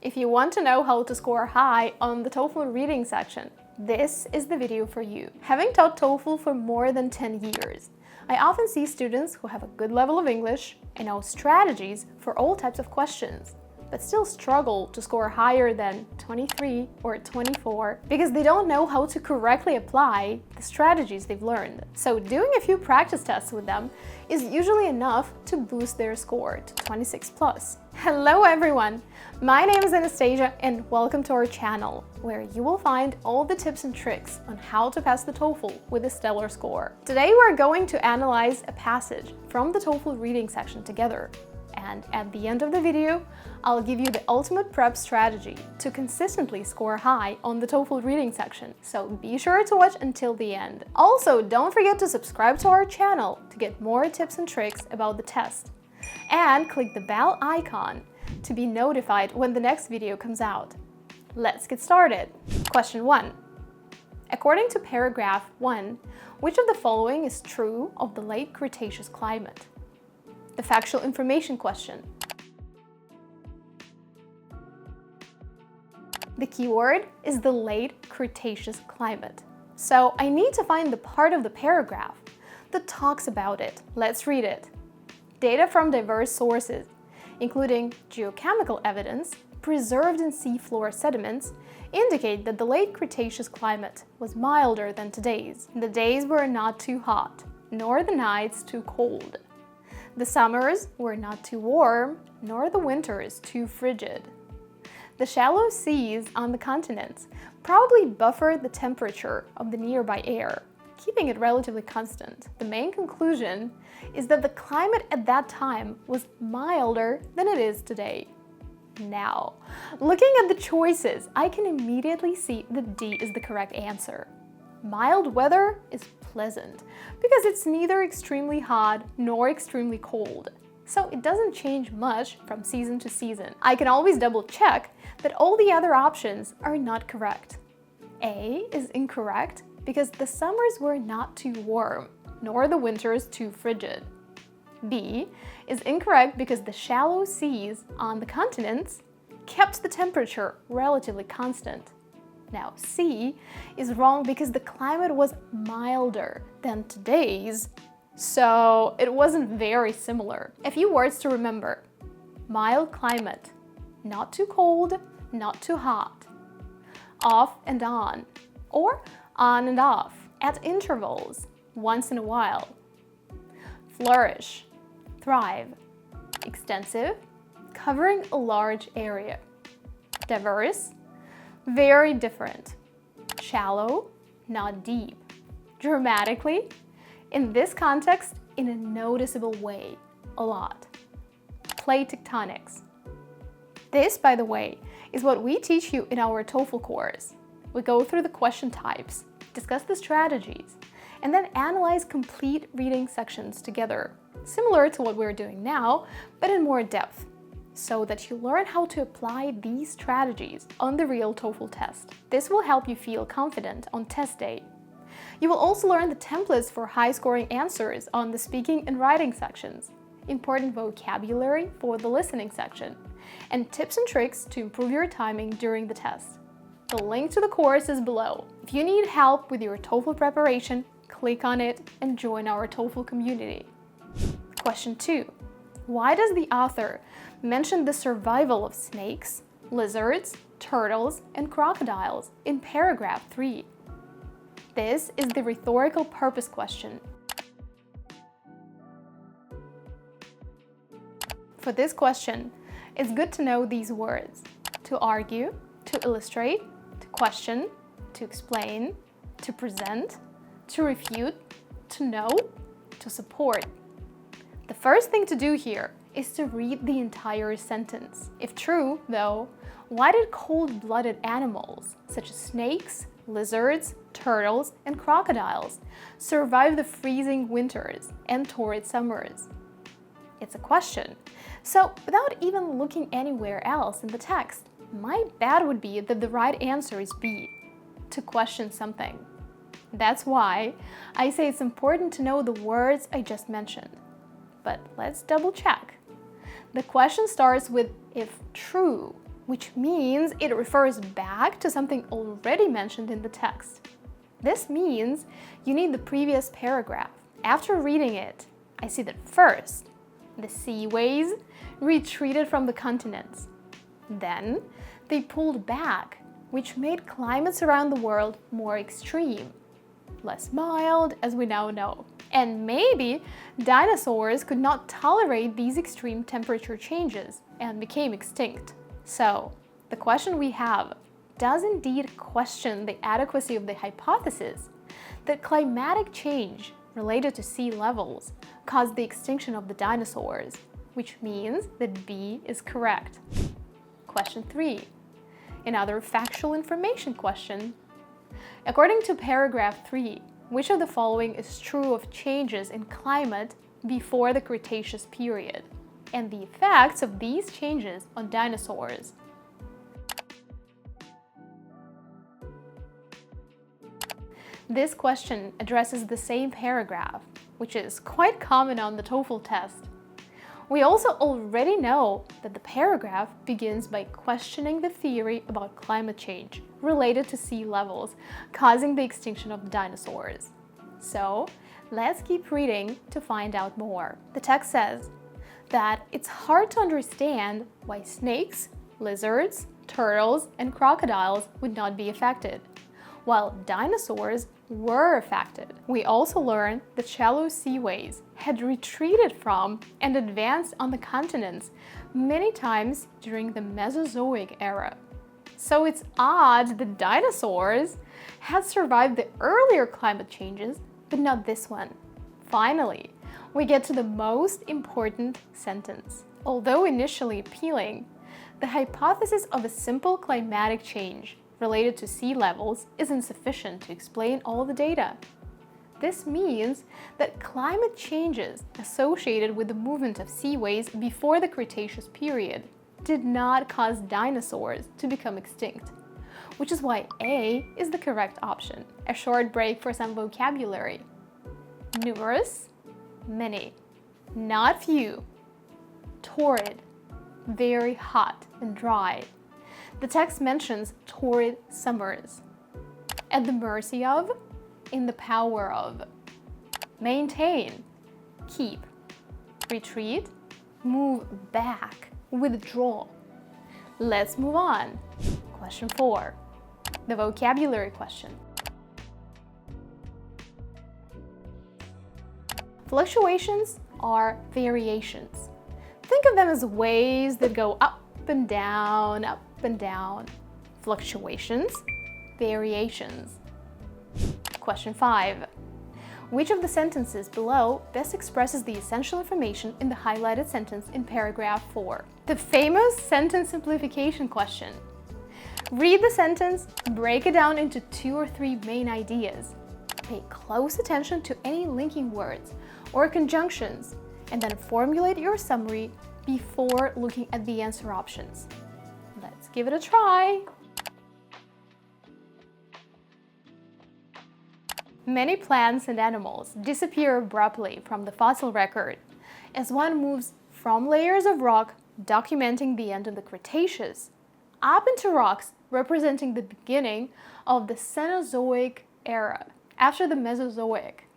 If you want to know how to score high on the TOEFL reading section, this is the video for you. Having taught TOEFL for more than 10 years, I often see students who have a good level of English and know strategies for all types of questions, but still struggle to score higher than 23 or 24 because they don't know how to correctly apply the strategies they've learned. So doing a few practice tests with them is usually enough to boost their score to 26 plus. Hello everyone! My name is Anastasia and welcome to our channel, where you will find all the tips and tricks on how to pass the TOEFL with a stellar score. Today we're going to analyze a passage from the TOEFL reading section together. And at the end of the video, I'll give you the ultimate prep strategy to consistently score high on the TOEFL reading section, so be sure to watch until the end. Also, don't forget to subscribe to our channel to get more tips and tricks about the test. And click the bell icon to be notified when the next video comes out. Let's get started. Question 1. According to paragraph 1, which of the following is true of the late Cretaceous climate? The factual information question. The keyword is the late Cretaceous climate. So I need to find the part of the paragraph that talks about it. Let's read it. Data from diverse sources, including geochemical evidence preserved in seafloor sediments, indicate that the late Cretaceous climate was milder than today's. The days were not too hot, nor the nights too cold. The summers were not too warm, nor the winters too frigid. The shallow seas on the continents probably buffered the temperature of the nearby air, keeping it relatively constant. The main conclusion is that the climate at that time was milder than it is today. Now, looking at the choices, I can immediately see that D is the correct answer. Mild weather is pleasant because it's neither extremely hot nor extremely cold, so it doesn't change much from season to season. I can always double check that all the other options are not correct. A is incorrect because the summers were not too warm, nor the winters too frigid. B is incorrect because the shallow seas on the continents kept the temperature relatively constant. Now, C is wrong because the climate was milder than today's, so it wasn't very similar. A few words to remember. Mild climate, not too cold, not too hot. Off and on, or on and off, at intervals, once in a while. Flourish, thrive. Extensive, covering a large area. Diverse, very different. Shallow, not deep. Dramatically, in this context, in a noticeable way, a lot. Plate tectonics. This, by the way, is what we teach you in our TOEFL course. We go through the question types, discuss the strategies, and then analyze complete reading sections together, similar to what we're doing now, but in more depth, so that you learn how to apply these strategies on the real TOEFL test. This will help you feel confident on test day. You will also learn the templates for high-scoring answers on the speaking and writing sections, important vocabulary for the listening section, and tips and tricks to improve your timing during the test. The link to the course is below. If you need help with your TOEFL preparation, click on it and join our TOEFL community. Question 2. Why does the author mention the survival of snakes, lizards, turtles, and crocodiles in paragraph 3? This is the rhetorical purpose question. For this question, it's good to know these words: to argue, to illustrate, to question, to explain, to present, to refute, to know, to support. The first thing to do here is to read the entire sentence. If true, though, why did cold-blooded animals, such as snakes, lizards, turtles, and crocodiles, survive the freezing winters and torrid summers? It's a question. So, without even looking anywhere else in the text, my bet would be that the right answer is B, to question something. That's why I say it's important to know the words I just mentioned. But let's double check. The question starts with if true, which means it refers back to something already mentioned in the text. This means you need the previous paragraph. After reading it, I see that first, the seaways retreated from the continents. Then, they pulled back, which made climates around the world more extreme, less mild, as we now know. And maybe dinosaurs could not tolerate these extreme temperature changes and became extinct. So, the question we have does indeed question the adequacy of the hypothesis that climatic change related to sea levels caused the extinction of the dinosaurs, which means that B is correct. Question 3. Another factual information question. According to paragraph 3, which of the following is true of changes in climate before the Cretaceous period and the effects of these changes on dinosaurs? This question addresses the same paragraph, which is quite common on the TOEFL test. We also already know that the paragraph begins by questioning the theory about climate change related to sea levels causing the extinction of dinosaurs. So, let's keep reading to find out more. The text says that it's hard to understand why snakes, lizards, turtles, and crocodiles would not be affected, while dinosaurs were affected. We also learned that shallow seaways had retreated from and advanced on the continents many times during the Mesozoic era. So it's odd that dinosaurs had survived the earlier climate changes, but not this one. Finally, we get to the most important sentence. Although initially appealing, the hypothesis of a simple climatic change related to sea levels is insufficient to explain all the data. This means that climate changes associated with the movement of seaways before the Cretaceous period did not cause dinosaurs to become extinct, which is why A is the correct option. A short break for some vocabulary. Numerous, many, not few, torrid, very hot and dry. The text mentions torrid summers. At the mercy of, in the power of. Maintain, keep. Retreat, move back, withdraw. Let's move on. Question 4. The vocabulary question. Fluctuations are variations. Think of them as waves that go up and down, up and down. Fluctuations, variations. Question 5. Which of the sentences below best expresses the essential information in the highlighted sentence in paragraph 4? The famous sentence simplification question. Read the sentence, break it down into 2 or 3 main ideas. Pay close attention to any linking words or conjunctions, and then formulate your summary before looking at the answer options. Let's give it a try. Many plants and animals disappear abruptly from the fossil record as one moves from layers of rock documenting the end of the Cretaceous up into rocks representing the beginning of the Cenozoic era after the Mesozoic.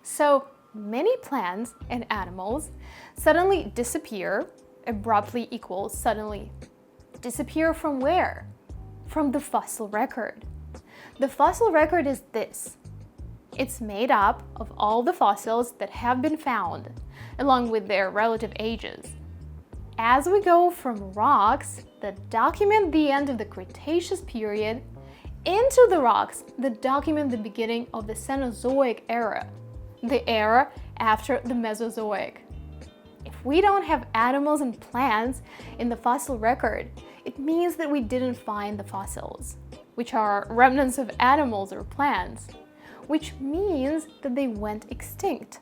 So many plants and animals suddenly disappear. Abruptly equals suddenly. Disappear from where? From the fossil record. The fossil record is this. It's made up of all the fossils that have been found, along with their relative ages. As we go from rocks that document the end of the Cretaceous period into the rocks that document the beginning of the Cenozoic era, the era after the Mesozoic. If we don't have animals and plants in the fossil record, it means that we didn't find the fossils, which are remnants of animals or plants, which means that they went extinct.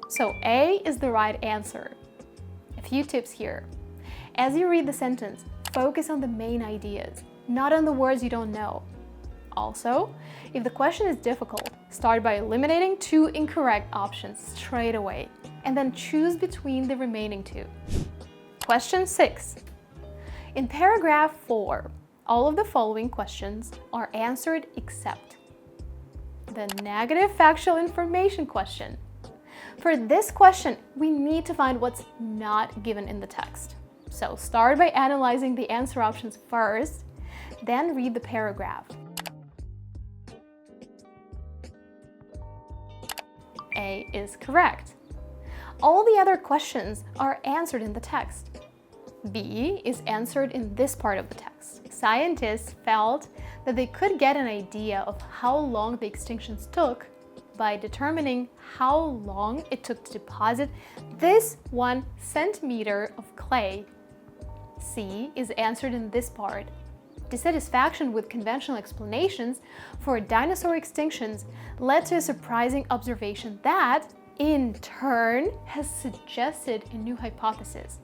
So A is the right answer. A few tips here. As you read the sentence, focus on the main ideas, not on the words you don't know. Also, if the question is difficult, start by eliminating 2 incorrect options straight away, and then choose between the remaining 2. Question 6. In paragraph 4, all of the following questions are answered except the negative factual information question. For this question, we need to find what's not given in the text. So start by analyzing the answer options first, then read the paragraph. A is correct. All the other questions are answered in the text. B is answered in this part of the text. Scientists felt that they could get an idea of how long the extinctions took by determining how long it took to deposit this 1 centimeter of clay. C is answered in this part. Dissatisfaction with conventional explanations for dinosaur extinctions led to a surprising observation that, in turn, has suggested a new hypothesis.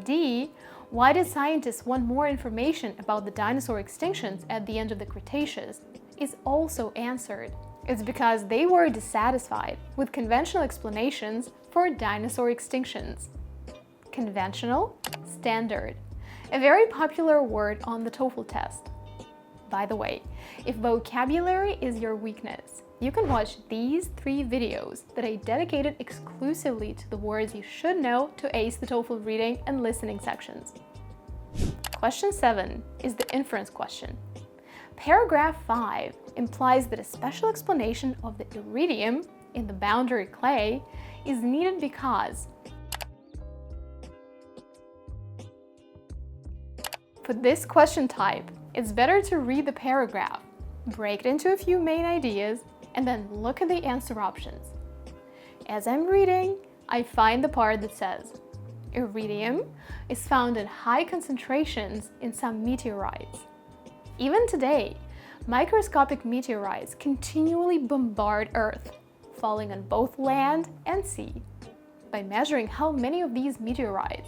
D. Why did scientists want more information about the dinosaur extinctions at the end of the Cretaceous is also answered. It's because they were dissatisfied with conventional explanations for dinosaur extinctions. Conventional, standard, a very popular word on the TOEFL test. By the way, if vocabulary is your weakness, you can watch these 3 videos that I dedicated exclusively to the words you should know to ace the TOEFL reading and listening sections. Question 7 is the inference question. Paragraph 5 implies that a special explanation of the iridium in the boundary clay is needed because for this question type, it's better to read the paragraph, break it into a few main ideas, and then look at the answer options. As I'm reading, I find the part that says, iridium is found in high concentrations in some meteorites. Even today, microscopic meteorites continually bombard Earth, falling on both land and sea. By measuring how many of these meteorites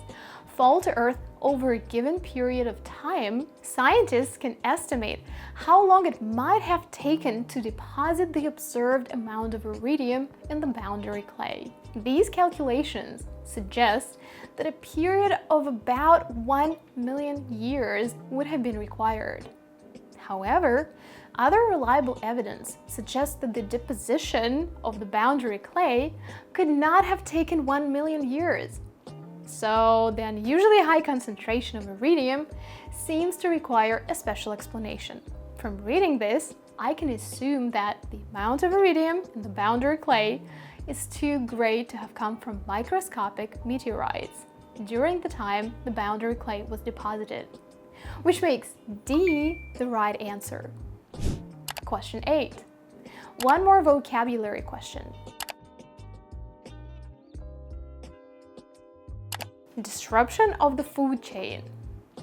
fall to Earth over a given period of time, scientists can estimate how long it might have taken to deposit the observed amount of iridium in the boundary clay. These calculations suggest that a period of about 1 million years would have been required. However, other reliable evidence suggests that the deposition of the boundary clay could not have taken 1 million years. So the unusually high concentration of iridium seems to require a special explanation. From reading this, I can assume that the amount of iridium in the boundary clay is too great to have come from microscopic meteorites during the time the boundary clay was deposited, which makes D the right answer. Question 8. One more vocabulary question. Disruption of the food chain.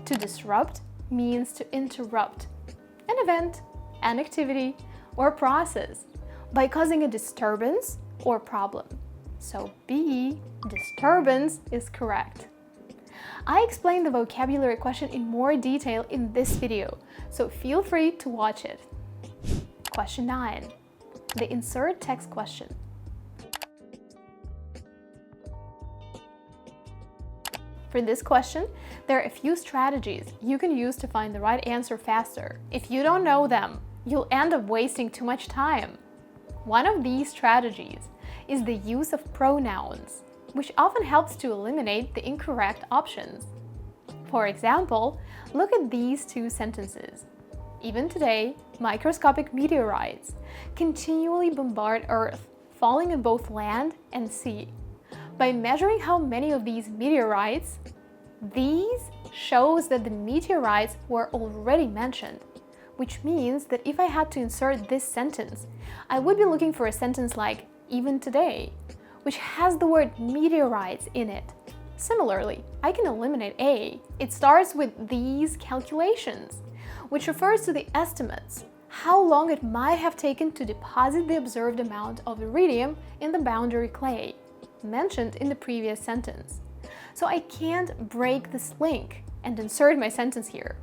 To disrupt means to interrupt an event, an activity, or process by causing a disturbance or problem. So B, disturbance, is correct. I explained the vocabulary question in more detail in this video, so feel free to watch it. Question 9. The insert text question. For this question, there are a few strategies you can use to find the right answer faster. If you don't know them, you'll end up wasting too much time. One of these strategies is the use of pronouns, which often helps to eliminate the incorrect options. For example, look at these 2 sentences. Even today, microscopic meteorites continually bombard Earth, falling on both land and sea. By measuring how many of these meteorites, these shows that the meteorites were already mentioned, which means that if I had to insert this sentence, I would be looking for a sentence like even today, which has the word meteorites in it. Similarly, I can eliminate A. It starts with these calculations, which refers to the estimates, how long it might have taken to deposit the observed amount of iridium in the boundary clay, mentioned in the previous sentence. So I can't break this link and insert my sentence here.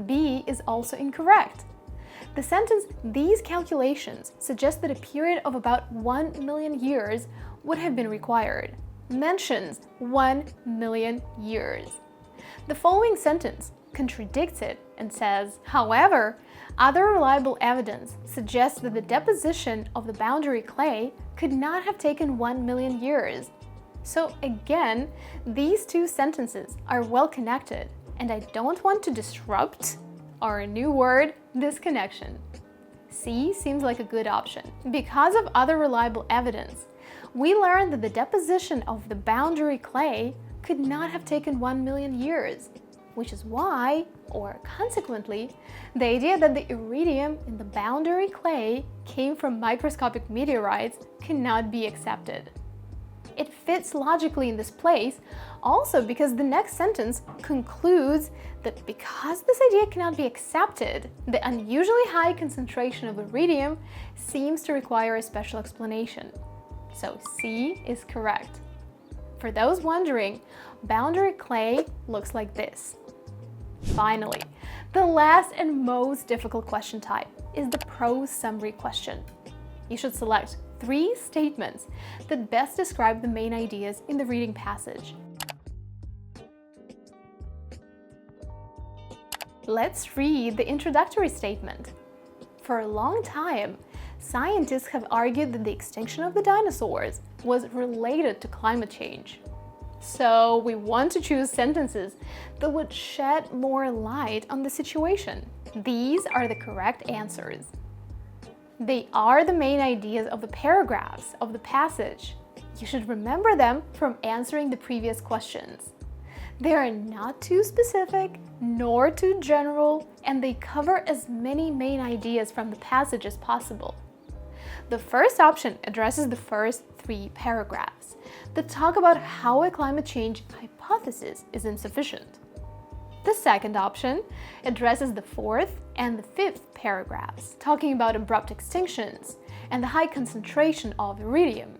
B is also incorrect. The sentence, these calculations, suggest that a period of about 1 million years would have been required. Mentions 1 million years. The following sentence contradicts it and says, however, other reliable evidence suggests that the deposition of the boundary clay could not have taken 1 million years. So again, these two sentences are well connected, and I don't want to disrupt, our new word, this connection. C seems like a good option. Because of other reliable evidence, we learned that the deposition of the boundary clay could not have taken 1 million years, which is why, or consequently, the idea that the iridium in the boundary clay came from microscopic meteorites cannot be accepted. It fits logically in this place, also because the next sentence concludes that because this idea cannot be accepted, the unusually high concentration of iridium seems to require a special explanation. So C is correct. For those wondering, boundary clay looks like this. Finally, the last and most difficult question type is the prose summary question. You should select 3 statements that best describe the main ideas in the reading passage. Let's read the introductory statement. For a long time, scientists have argued that the extinction of the dinosaurs was related to climate change. So we want to choose sentences that would shed more light on the situation. These are the correct answers. They are the main ideas of the paragraphs of the passage. You should remember them from answering the previous questions. They are not too specific nor too general, and they cover as many main ideas from the passage as possible. The first option addresses the first 3 paragraphs that talk about how a climate change hypothesis is insufficient. The second option addresses the 4th and the 5th paragraphs, talking about abrupt extinctions and the high concentration of iridium.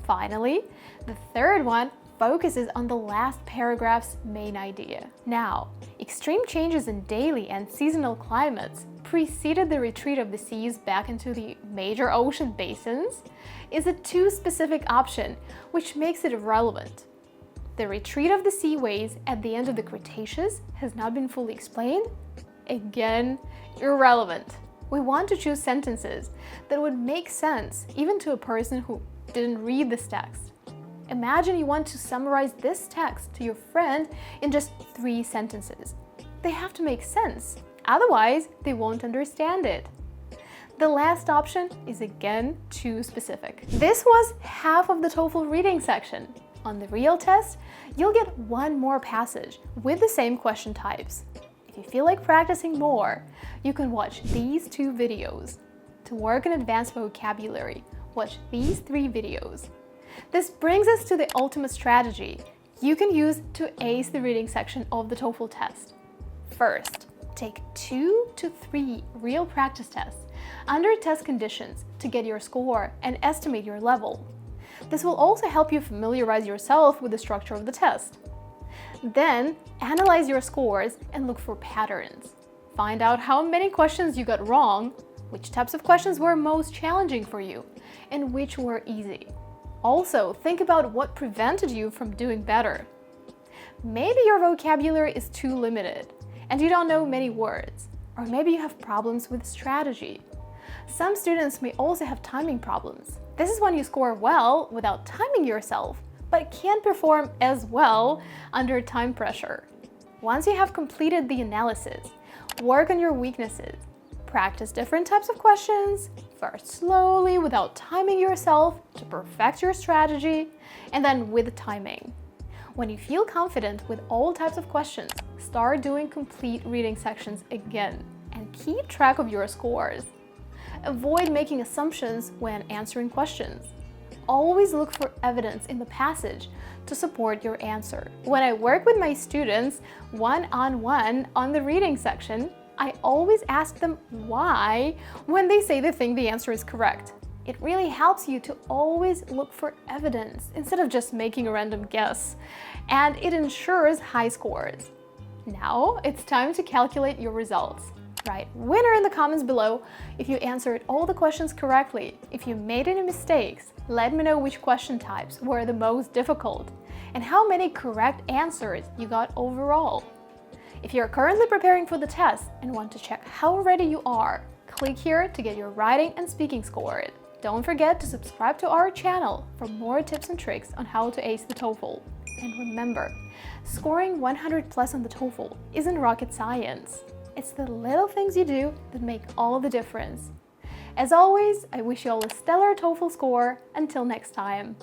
Finally, the third one focuses on the last paragraph's main idea. Now, extreme changes in daily and seasonal climates preceded the retreat of the seas back into the major ocean basins is a too specific option, which makes it irrelevant. The retreat of the seaways at the end of the Cretaceous has not been fully explained. Again, irrelevant. We want to choose sentences that would make sense even to a person who didn't read this text. Imagine you want to summarize this text to your friend in just 3 sentences. They have to make sense, otherwise they won't understand it. The last option is again too specific. This was half of the TOEFL reading section. On the real test, you'll get 1 more passage with the same question types. If you feel like practicing more, you can watch these 2 videos. To work on advanced vocabulary, watch these 3 videos. This brings us to the ultimate strategy you can use to ace the reading section of the TOEFL test. First, take 2 to 3 real practice tests under test conditions to get your score and estimate your level. This will also help you familiarize yourself with the structure of the test. Then, analyze your scores and look for patterns. Find out how many questions you got wrong, which types of questions were most challenging for you, and which were easy. Also, think about what prevented you from doing better. Maybe your vocabulary is too limited, and you don't know many words, or maybe you have problems with strategy. Some students may also have timing problems. This is when you score well without timing yourself, but can't perform as well under time pressure. Once you have completed the analysis, work on your weaknesses. Practice different types of questions, first slowly without timing yourself to perfect your strategy, and then with timing. When you feel confident with all types of questions, start doing complete reading sections again and keep track of your scores. Avoid making assumptions when answering questions. Always look for evidence in the passage to support your answer. When I work with my students one-on-one on the reading section, I always ask them why when they say they think the answer is correct. It really helps you to always look for evidence instead of just making a random guess, and it ensures high scores. Now it's time to calculate your results. Write winner in the comments below if you answered all the questions correctly. If you made any mistakes, let me know which question types were the most difficult and how many correct answers you got overall. If you're currently preparing for the test and want to check how ready you are, click here to get your writing and speaking scored. Don't forget to subscribe to our channel for more tips and tricks on how to ace the TOEFL. And remember, scoring 100 plus on the TOEFL isn't rocket science. It's the little things you do that make all the difference. As always, I wish you all a stellar TOEFL score. Until next time.